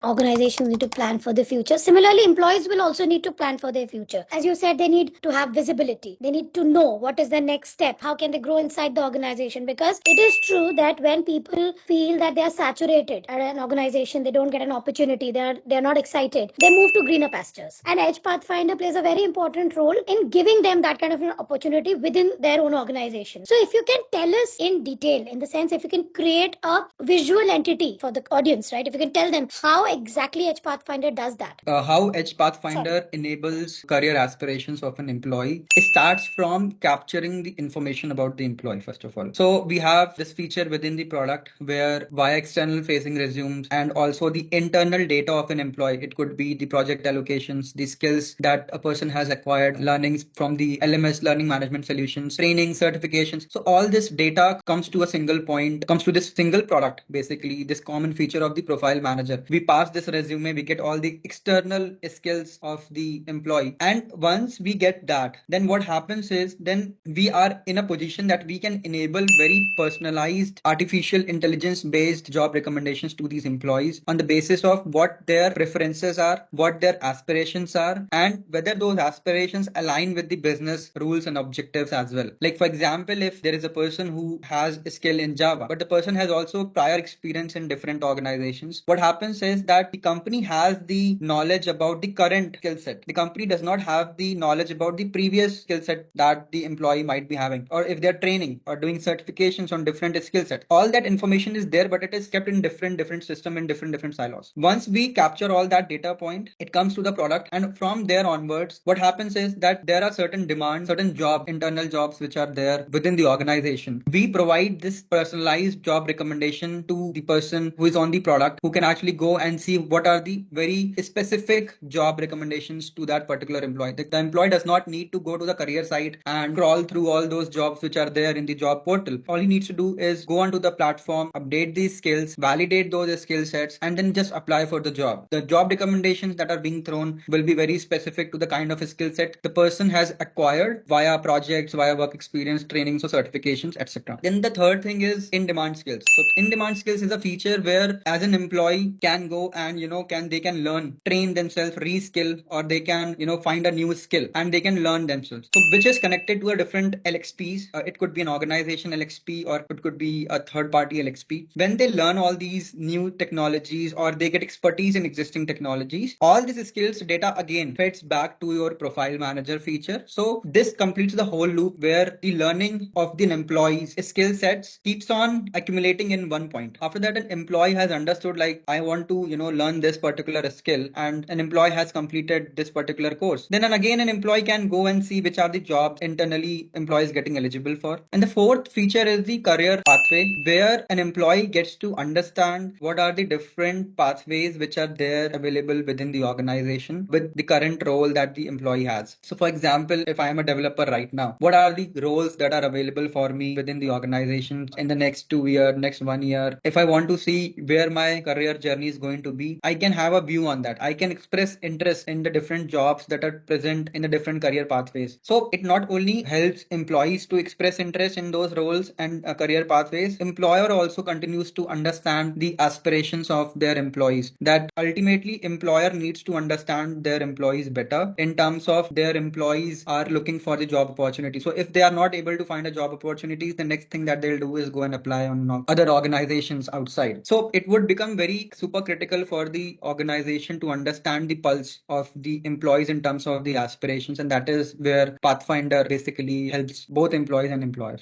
Organizations need to plan for the future. Similarly, employees will also need to plan for their future. As you said, they need to have visibility. They need to know what is the next step. How can they grow inside the organization? Because it is true that when people feel that they are saturated at an organization, they don't get an opportunity, they're not excited, they move to greener pastures. And Edge Pathfinder plays a very important role in giving them that kind of an opportunity within their own organization. So if you can tell us in detail, in the sense, if you can create a visual entity for the audience, right? If you can tell them how exactly Edge Pathfinder does that. How Edge Pathfinder enables career aspirations of an employee. It starts from capturing the information about the employee, first of all. So we have this feature within the product where via external facing resumes and also the internal data of an employee, it could be the project allocations, the skills that a person has acquired, learnings from the LMS, learning management solutions, training, certifications. So all this data comes to a single point, comes to this single product, basically this common feature of the profile manager. We pass this resume, we get all the external skills of the employee. And once we get that, then what happens is then we are in a position that we can enable very personalized artificial intelligence based job recommendations to these employees on the basis of what their preferences are, what their aspirations are, and whether those aspirations align with the business rules and objectives as well. Like for example, if there is a person who has a skill in Java, but the person has also prior experience in different organizations, what happens is that the company has the knowledge about the current skill set. The company does not have the knowledge about the previous skill set that the employee might be having, or if they're training or doing certifications on different skill sets. All that information is there, but it is kept in different system in different silos. Once we capture all that data point, it comes to the product, and from there onwards, what happens is that there are certain demands, certain job, internal jobs which are there within the organization. We provide this personalized job recommendation to the person who is on the product, who can actually go and see what are the very specific job recommendations to that particular employee. The employee does not need to go to the career site and crawl through all those jobs which are there in the job portal. All he needs to do is go onto the platform, update these skills, validate those skill sets, and then just apply for the job. The job recommendations that are being thrown will be very specific to the kind of skill set the person has acquired via projects, via work experience, trainings or certifications, etc. Then the third thing is in-demand skills. So in-demand skills is a feature where as an employee can go and they can learn, train themselves, reskill, or they can find a new skill and they can learn themselves. So which is connected to a different LXPs. It could be an organization LXP or it could be a third party LXP. When they learn all these new technologies or they get expertise in existing technologies, all these skills data again fits back to your profile manager feature. So this completes the whole loop where the learning of the employee's skill sets keeps on accumulating in one point. After that, an employee has understood, like, I want to learn this particular skill, and an employee has completed this particular course. Then and again an employee can go and see which are the jobs internally employees getting eligible for. And the fourth feature is the career pathway, where an employee gets to understand what are the different pathways which are there available within the organization with the current role that the employee has. So for example, if I am a developer right now, what are the roles that are available for me within the organization in the next 2 year, next 1 year? If I want to see where my career journey is going to be, I can have a view on that. I can express interest in the different jobs that are present in the different career pathways. So it not only helps employees to express interest in those roles and career pathways, employer also continues to understand the aspirations of their employees. That ultimately employer needs to understand their employees better in terms of their employees are looking for the job opportunity. So if they are not able to find a job opportunities, the next thing that they'll do is go and apply on other organizations outside. So it would become very super critical for the organization to understand the pulse of the employees in terms of the aspirations, and that is where Pathfinder basically helps both employees and employers.